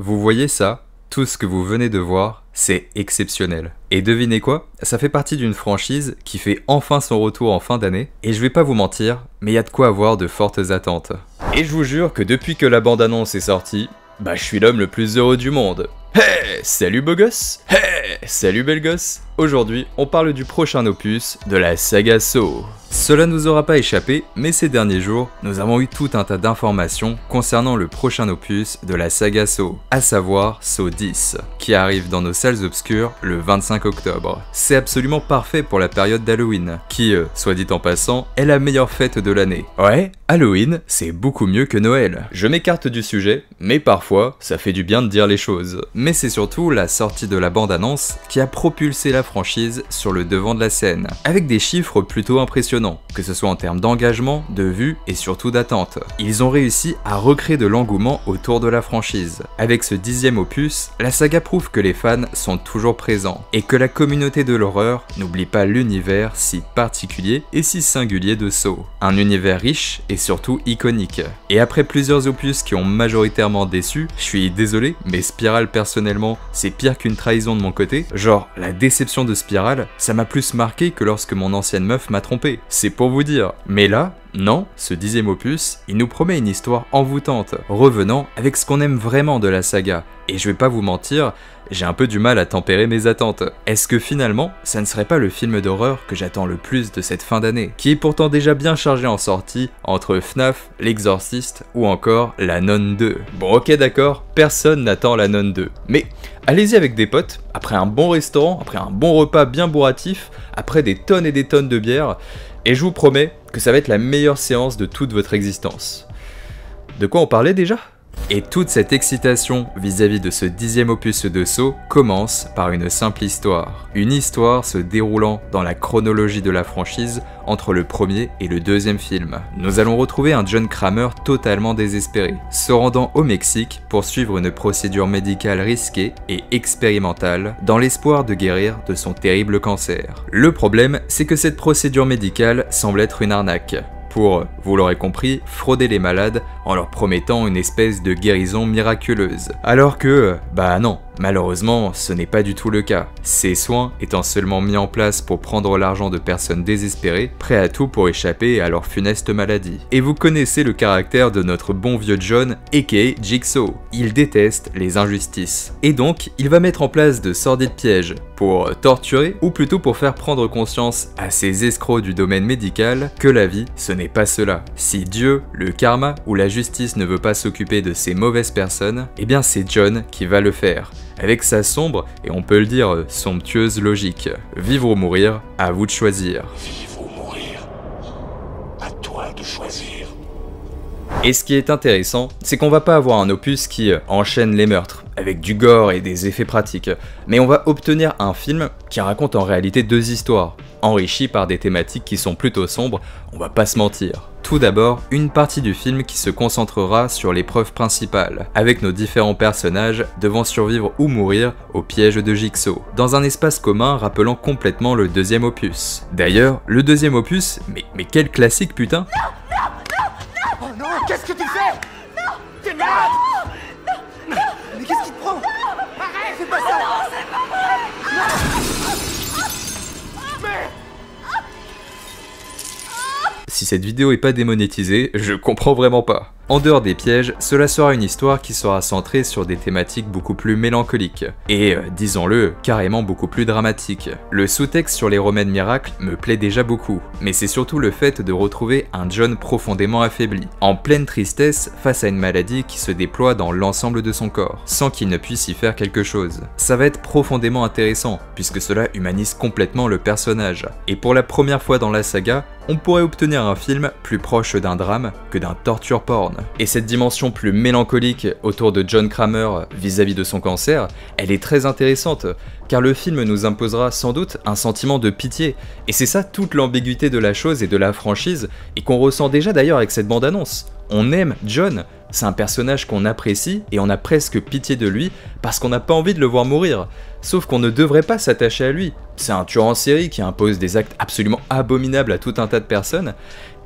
Vous voyez ça? Tout ce que vous venez de voir, c'est exceptionnel. Et devinez quoi? Ça fait partie d'une franchise qui fait enfin son retour en fin d'année, et je vais pas vous mentir, mais il y a de quoi avoir de fortes attentes. Et je vous jure que depuis que la bande-annonce est sortie, je suis l'homme le plus heureux du monde. Hey, salut beau gosse! Hey, salut belle gosse! Aujourd'hui, on parle du prochain opus de la saga Saw. Cela nous aura pas échappé, mais ces derniers jours, nous avons eu tout un tas d'informations concernant le prochain opus de la saga Saw, à savoir Saw 10, qui arrive dans nos salles obscures le 25 octobre. C'est absolument parfait pour la période d'Halloween, qui, soit dit en passant, est la meilleure fête de l'année. Ouais, Halloween, c'est beaucoup mieux que Noël. Je m'écarte du sujet, mais parfois, ça fait du bien de dire les choses. Mais c'est surtout la sortie de la bande-annonce qui a propulsé la franchise sur le devant de la scène, avec des chiffres plutôt impressionnants, que ce soit en termes d'engagement, de vues et surtout d'attente. Ils ont réussi à recréer de l'engouement autour de la franchise. Avec ce 10e opus, la saga prouve que les fans sont toujours présents, et que la communauté de l'horreur n'oublie pas l'univers si particulier et si singulier de Saw. Un univers riche et surtout iconique. Et après plusieurs opus qui ont majoritairement déçu, je suis désolé, mais Spiral personnellement, c'est pire qu'une trahison de mon côté. Genre, la déception de Spiral, ça m'a plus marqué que lorsque mon ancienne meuf m'a trompé. C'est pour vous dire. Mais là, non, ce 10e opus, il nous promet une histoire envoûtante, revenant avec ce qu'on aime vraiment de la saga. Et je vais pas vous mentir, j'ai un peu du mal à tempérer mes attentes. Est-ce que finalement, ça ne serait pas le film d'horreur que j'attends le plus de cette fin d'année, qui est pourtant déjà bien chargé en sortie entre FNAF, L'Exorciste ou encore La Nonne 2. Bon ok d'accord, personne n'attend La Nonne 2, mais allez-y avec des potes, après un bon restaurant, après un bon repas bien bourratif, après des tonnes et des tonnes de bière, et je vous promets que ça va être la meilleure séance de toute votre existence. De quoi on parlait déjà ? Et toute cette excitation vis-à-vis de ce 10e opus de Saw commence par une simple histoire. Une histoire se déroulant dans la chronologie de la franchise entre le premier et le deuxième film. Nous allons retrouver un John Kramer totalement désespéré, se rendant au Mexique pour suivre une procédure médicale risquée et expérimentale dans l'espoir de guérir de son terrible cancer. Le problème, c'est que cette procédure médicale semble être une arnaque, pour, vous l'aurez compris, frauder les malades en leur promettant une espèce de guérison miraculeuse. Alors que, non, malheureusement, ce n'est pas du tout le cas. Ces soins étant seulement mis en place pour prendre l'argent de personnes désespérées, prêts à tout pour échapper à leur funeste maladie. Et vous connaissez le caractère de notre bon vieux John, aka Jigsaw. Il déteste les injustices. Et donc, il va mettre en place de sordides pièges pour torturer, ou plutôt pour faire prendre conscience à ces escrocs du domaine médical que la vie, ce n'est pas cela. Si Dieu, le karma ou la justice ne veut pas s'occuper de ces mauvaises personnes, eh bien c'est John qui va le faire, avec sa sombre et on peut le dire somptueuse logique. Vivre ou mourir, à vous de choisir. Vivre ou mourir, à toi de choisir. Et ce qui est intéressant, c'est qu'on va pas avoir un opus qui enchaîne les meurtres, avec du gore et des effets pratiques, mais on va obtenir un film qui raconte en réalité deux histoires, enrichies par des thématiques qui sont plutôt sombres, on va pas se mentir. Tout d'abord, une partie du film qui se concentrera sur l'épreuve principale, avec nos différents personnages devant survivre ou mourir au piège de Jigsaw, dans un espace commun rappelant complètement le deuxième opus. D'ailleurs, le deuxième opus, mais quel classique putain! Oh non, qu'est-ce que tu fais? Non! T'es malade! Non! Mais qu'est-ce qui te prend? Arrête, fais pas ça! Non, c'est pas vrai! Si cette vidéo est pas démonétisée, je comprends vraiment pas. En dehors des pièges, cela sera une histoire qui sera centrée sur des thématiques beaucoup plus mélancoliques, et disons-le, carrément beaucoup plus dramatiques. Le sous-texte sur les remèdes miracles me plaît déjà beaucoup, mais c'est surtout le fait de retrouver un John profondément affaibli, en pleine tristesse face à une maladie qui se déploie dans l'ensemble de son corps, sans qu'il ne puisse y faire quelque chose. Ça va être profondément intéressant, puisque cela humanise complètement le personnage, et pour la première fois dans la saga, on pourrait obtenir un film plus proche d'un drame que d'un torture porn. Et cette dimension plus mélancolique autour de John Kramer vis-à-vis de son cancer, elle est très intéressante, car le film nous imposera sans doute un sentiment de pitié, et c'est ça toute l'ambiguïté de la chose et de la franchise, et qu'on ressent déjà d'ailleurs avec cette bande-annonce. On aime John, c'est un personnage qu'on apprécie et on a presque pitié de lui parce qu'on n'a pas envie de le voir mourir. Sauf qu'on ne devrait pas s'attacher à lui. C'est un tueur en série qui impose des actes absolument abominables à tout un tas de personnes.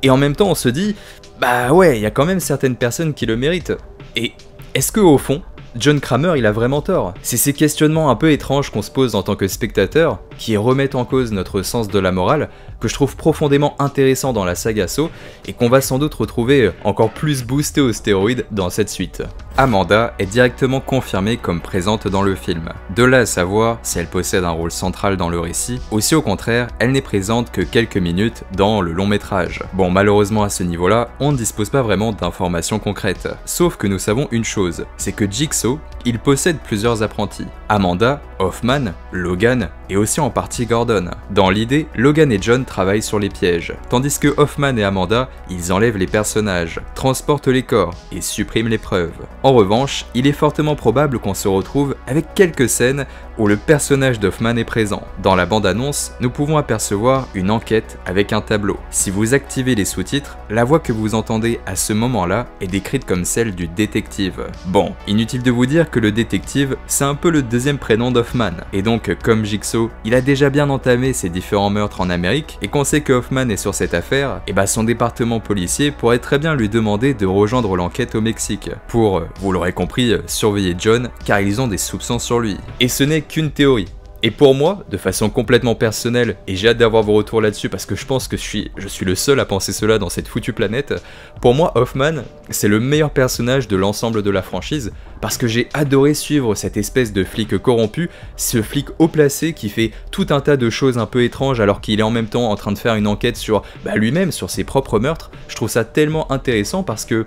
Et en même temps on se dit, bah ouais, il y a quand même certaines personnes qui le méritent. Et est-ce que au fond, John Kramer, il a vraiment tort. C'est ces questionnements un peu étranges qu'on se pose en tant que spectateur, qui remettent en cause notre sens de la morale, que je trouve profondément intéressant dans la saga Saw, et qu'on va sans doute retrouver encore plus boosté aux stéroïdes dans cette suite. Amanda est directement confirmée comme présente dans le film. De là à savoir si elle possède un rôle central dans le récit, ou si au contraire, elle n'est présente que quelques minutes dans le long métrage. Bon, malheureusement à ce niveau-là, on ne dispose pas vraiment d'informations concrètes. Sauf que nous savons une chose, c'est que Jigsaw, il possède plusieurs apprentis. Amanda, Hoffman, Logan et aussi en partie Gordon. Dans l'idée, Logan et John travaillent sur les pièges, tandis que Hoffman et Amanda, ils enlèvent les personnages, transportent les corps et suppriment les preuves. En revanche, il est fortement probable qu'on se retrouve avec quelques scènes où le personnage d'Hoffman est présent. Dans la bande-annonce, nous pouvons apercevoir une enquête avec un tableau. Si vous activez les sous-titres, la voix que vous entendez à ce moment-là est décrite comme celle du détective. Bon, inutile de vous dire que le détective, c'est un peu le deuxième prénom d'Hoffman, et donc comme Jigsaw, il a déjà bien entamé ses différents meurtres en Amérique, et qu'on sait que Hoffman est sur cette affaire, et bah son département policier pourrait très bien lui demander de rejoindre l'enquête au Mexique, pour, vous l'aurez compris, surveiller John, car ils ont des soupçons sur lui. Et ce n'est qu'une théorie. Et pour moi, de façon complètement personnelle, et j'ai hâte d'avoir vos retours là-dessus parce que je pense que je suis le seul à penser cela dans cette foutue planète, pour moi Hoffman, c'est le meilleur personnage de l'ensemble de la franchise, parce que j'ai adoré suivre cette espèce de flic corrompu, ce flic haut placé qui fait tout un tas de choses un peu étranges alors qu'il est en même temps en train de faire une enquête sur lui-même, sur ses propres meurtres. Je trouve ça tellement intéressant parce que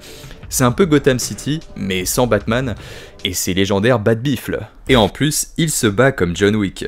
c'est un peu Gotham City, mais sans Batman, et c'est légendaire Bat Bifle. Et en plus, il se bat comme John Wick.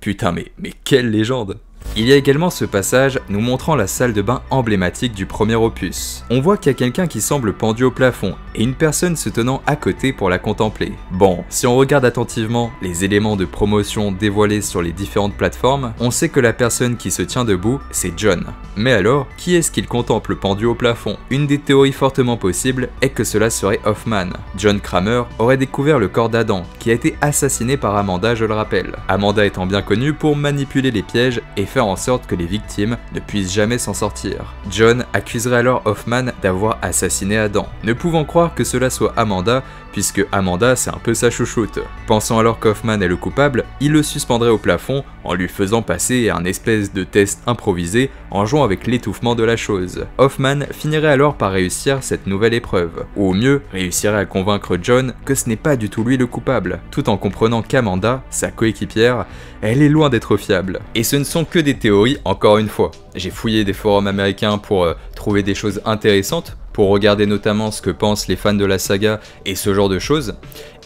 Putain, mais quelle légende! Il y a également ce passage nous montrant la salle de bain emblématique du premier opus. On voit qu'il y a quelqu'un qui semble pendu au plafond et une personne se tenant à côté pour la contempler. Bon, si on regarde attentivement les éléments de promotion dévoilés sur les différentes plateformes, on sait que la personne qui se tient debout, c'est John. Mais alors, qui est-ce qu'il contemple pendu au plafond? Une des théories fortement possibles est que cela serait Hoffman. John Kramer aurait découvert le corps d'Adam, qui a été assassiné par Amanda, je le rappelle. Amanda étant bien connue pour manipuler les pièges et faire en sorte que les victimes ne puissent jamais s'en sortir. John accuserait alors Hoffman d'avoir assassiné Adam, ne pouvant croire que cela soit Amanda, puisque Amanda c'est un peu sa chouchoute. Pensant alors qu'Hoffman est le coupable, il le suspendrait au plafond en lui faisant passer un espèce de test improvisé en jouant avec l'étouffement de la chose. Hoffman finirait alors par réussir cette nouvelle épreuve, ou au mieux réussirait à convaincre John que ce n'est pas du tout lui le coupable, tout en comprenant qu'Amanda, sa coéquipière, elle est loin d'être fiable. Et ce ne sont que des théories, encore une fois. J'ai fouillé des forums américains pour trouver des choses intéressantes, pour regarder notamment ce que pensent les fans de la saga et ce genre de choses.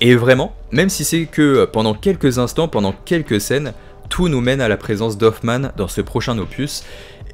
Et vraiment, même si c'est que pendant quelques instants, pendant quelques scènes, tout nous mène à la présence d'Hoffman dans ce prochain opus,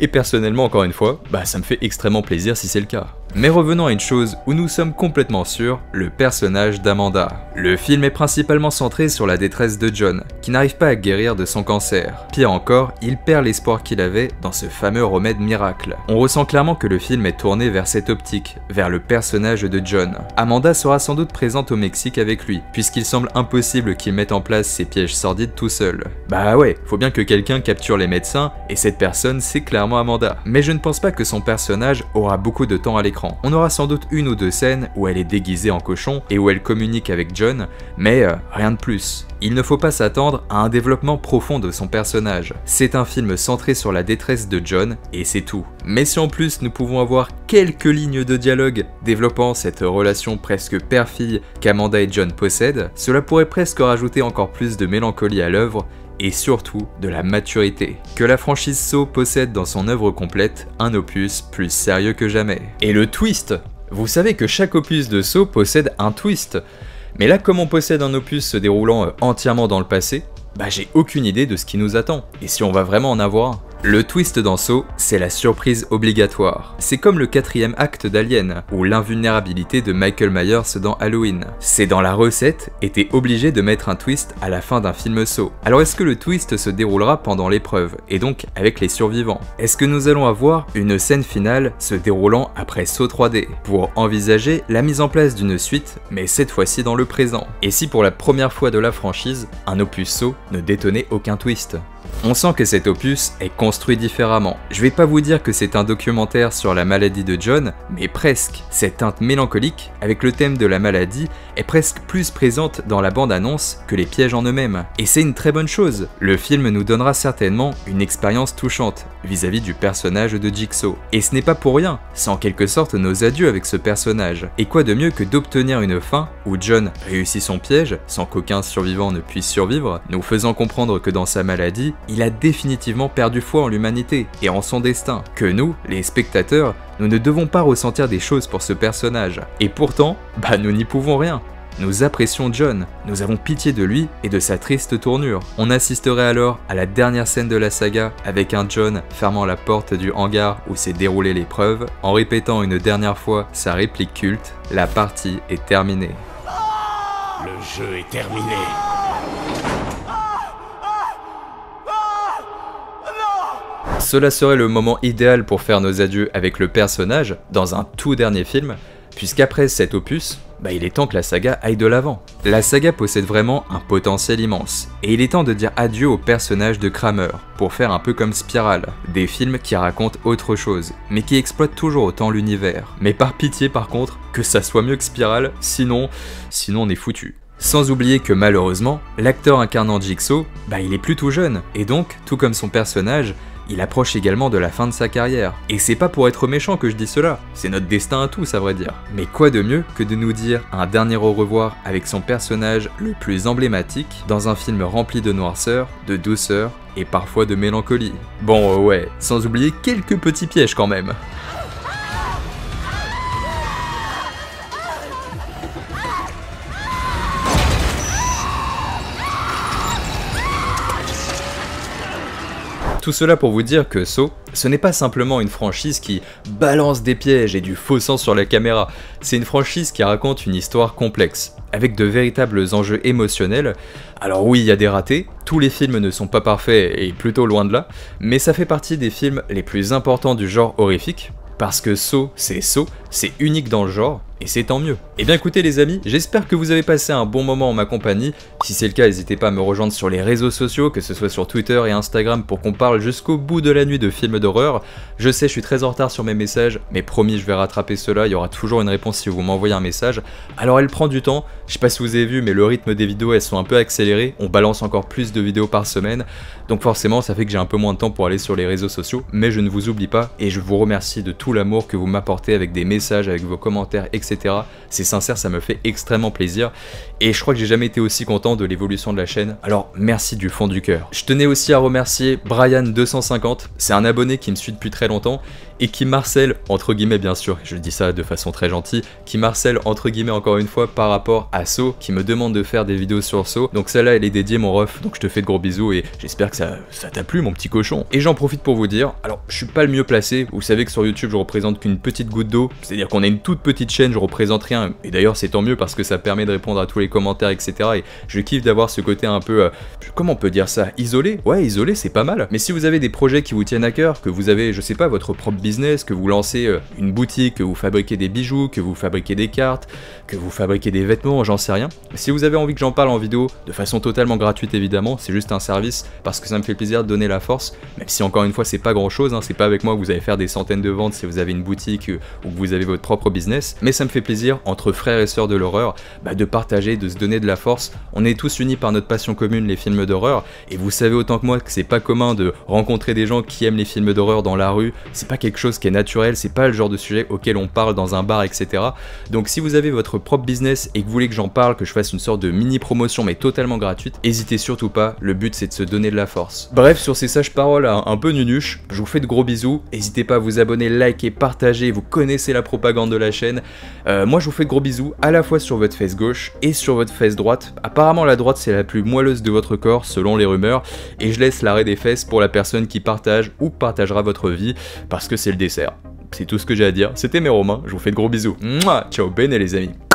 et personnellement encore une fois, ça me fait extrêmement plaisir si c'est le cas. Mais revenons à une chose où nous sommes complètement sûrs, le personnage d'Amanda. Le film est principalement centré sur la détresse de John, qui n'arrive pas à guérir de son cancer. Pire encore, il perd l'espoir qu'il avait dans ce fameux remède miracle. On ressent clairement que le film est tourné vers cette optique, vers le personnage de John. Amanda sera sans doute présente au Mexique avec lui, puisqu'il semble impossible qu'il mette en place ses pièges sordides tout seul. Bah ouais, faut bien que quelqu'un capture les médecins, et cette personne c'est clairement Amanda. Mais je ne pense pas que son personnage aura beaucoup de temps à l'écran. On aura sans doute une ou deux scènes où elle est déguisée en cochon et où elle communique avec John, mais rien de plus. Il ne faut pas s'attendre à un développement profond de son personnage. C'est un film centré sur la détresse de John et c'est tout. Mais si en plus nous pouvons avoir quelques lignes de dialogue développant cette relation presque père-fille qu'Amanda et John possèdent, cela pourrait presque rajouter encore plus de mélancolie à l'œuvre et surtout de la maturité, que la franchise Saw possède dans son œuvre complète, un opus plus sérieux que jamais. Et le twist! Vous savez que chaque opus de Saw possède un twist, mais là comme on possède un opus se déroulant entièrement dans le passé, j'ai aucune idée de ce qui nous attend, et si on va vraiment en avoir un. Le twist dans Saw, c'est la surprise obligatoire. C'est comme le 4e acte d'Alien, ou l'invulnérabilité de Michael Myers dans Halloween. C'est dans la recette, et t'es obligé de mettre un twist à la fin d'un film Saw. Alors est-ce que le twist se déroulera pendant l'épreuve, et donc avec les survivants? Est-ce que nous allons avoir une scène finale se déroulant après Saw 3D, pour envisager la mise en place d'une suite, mais cette fois-ci dans le présent? Et si pour la première fois de la franchise, un opus Saw ne détenait aucun twist? On sent que cet opus est construit différemment. Je vais pas vous dire que c'est un documentaire sur la maladie de John, mais presque. Cette teinte mélancolique, avec le thème de la maladie, est presque plus présente dans la bande-annonce que les pièges en eux-mêmes. Et c'est une très bonne chose. Le film nous donnera certainement une expérience touchante vis-à-vis du personnage de Jigsaw. Et ce n'est pas pour rien, c'est en quelque sorte nos adieux avec ce personnage. Et quoi de mieux que d'obtenir une fin où John réussit son piège, sans qu'aucun survivant ne puisse survivre, nous faisant comprendre que dans sa maladie, il a définitivement perdu foi en l'humanité et en son destin, que nous, les spectateurs, nous ne devons pas ressentir des choses pour ce personnage. Et pourtant, nous n'y pouvons rien. Nous apprécions John, nous avons pitié de lui et de sa triste tournure. On assisterait alors à la dernière scène de la saga avec un John fermant la porte du hangar où s'est déroulée l'épreuve, en répétant une dernière fois sa réplique culte, « La partie est terminée ». Le jeu est terminé. Cela serait le moment idéal pour faire nos adieux avec le personnage dans un tout dernier film, puisqu'après cet opus, il est temps que la saga aille de l'avant. La saga possède vraiment un potentiel immense, et il est temps de dire adieu au personnage de Kramer, pour faire un peu comme Spiral, des films qui racontent autre chose, mais qui exploitent toujours autant l'univers. Mais par pitié par contre, que ça soit mieux que Spiral, sinon on est foutu. Sans oublier que malheureusement, l'acteur incarnant Jigsaw, il est plutôt jeune, et donc, tout comme son personnage, il approche également de la fin de sa carrière. Et c'est pas pour être méchant que je dis cela, c'est notre destin à tous à vrai dire. Mais quoi de mieux que de nous dire un dernier au revoir avec son personnage le plus emblématique dans un film rempli de noirceur, de douceur et parfois de mélancolie. Bon ouais, sans oublier quelques petits pièges quand même. Tout cela pour vous dire que Saw, ce n'est pas simplement une franchise qui balance des pièges et du faux sang sur la caméra, c'est une franchise qui raconte une histoire complexe, avec de véritables enjeux émotionnels. Alors oui, il y a des ratés, tous les films ne sont pas parfaits et plutôt loin de là, mais ça fait partie des films les plus importants du genre horrifique, parce que Saw, c'est unique dans le genre, et c'est tant mieux. Et bien écoutez les amis, j'espère que vous avez passé un bon moment en ma compagnie. Si c'est le cas, n'hésitez pas à me rejoindre sur les réseaux sociaux, que ce soit sur Twitter et Instagram, pour qu'on parle jusqu'au bout de la nuit de films d'horreur. Je sais, je suis très en retard sur mes messages, mais promis, je vais rattraper cela, il y aura toujours une réponse si vous m'envoyez un message. Alors elle prend du temps, je sais pas si vous avez vu, mais le rythme des vidéos, elles sont un peu accélérées, on balance encore plus de vidéos par semaine, donc forcément ça fait que j'ai un peu moins de temps pour aller sur les réseaux sociaux, mais je ne vous oublie pas, et je vous remercie de tout l'amour que vous m'apportez avec des messages, avec vos commentaires, etc. C'est sincère, ça me fait extrêmement plaisir et je crois que j'ai jamais été aussi content de l'évolution de la chaîne, alors merci du fond du cœur. Je tenais aussi à remercier Brian250, c'est un abonné qui me suit depuis très longtemps et qui m'harcèle, entre guillemets bien sûr, je dis ça de façon très gentille, qui m'harcèle entre guillemets encore une fois par rapport à Saw, qui me demande de faire des vidéos sur Saw, donc celle-là elle est dédiée mon ref, donc je te fais de gros bisous et j'espère que ça t'a plu mon petit cochon. Et j'en profite pour vous dire, alors je suis pas le mieux placé, vous savez que sur YouTube je représente qu'une petite goutte d'eau, c'est-à-dire qu'on a une toute petite chaîne, je représente rien, et d'ailleurs c'est tant mieux parce que ça permet de répondre à tous les commentaires etc. Et je kiffe d'avoir ce côté un peu, comment on peut dire ça, isolé? Ouais, isolé c'est pas mal, mais si vous avez des projets qui vous tiennent à cœur, que vous avez, je sais pas, votre propre business, que vous lancez une boutique, que vous fabriquez des bijoux, que vous fabriquez des cartes, que vous fabriquez des vêtements, j'en sais rien. Si vous avez envie que j'en parle en vidéo, de façon totalement gratuite évidemment, c'est juste un service, parce que ça me fait plaisir de donner la force, même si encore une fois c'est pas grand chose, hein, c'est pas avec moi que vous allez faire des centaines de ventes si vous avez une boutique ou que vous avez votre propre business, mais ça me fait plaisir, entre frères et sœurs de l'horreur, de partager, de se donner de la force. On est tous unis par notre passion commune, les films d'horreur, et vous savez autant que moi que c'est pas commun de rencontrer des gens qui aiment les films d'horreur dans la rue, c'est pas quelque chose qui est naturel, c'est pas le genre de sujet auquel on parle dans un bar, etc. Donc si vous avez votre propre business et que vous voulez que j'en parle, que je fasse une sorte de mini promotion mais totalement gratuite, hésitez surtout pas, le but c'est de se donner de la force. Bref, sur ces sages paroles un peu nunuches, je vous fais de gros bisous, n'hésitez pas à vous abonner, liker, partager, vous connaissez la propagande de la chaîne. Moi je vous fais de gros bisous à la fois sur votre fesse gauche et sur votre fesse droite. Apparemment la droite c'est la plus moelleuse de votre corps selon les rumeurs, et je laisse l'arrêt des fesses pour la personne qui partage ou partagera votre vie, parce que c'est le dessert. C'est tout ce que j'ai à dire, c'était Méromain, je vous fais de gros bisous. Mouah, ciao bene les amis.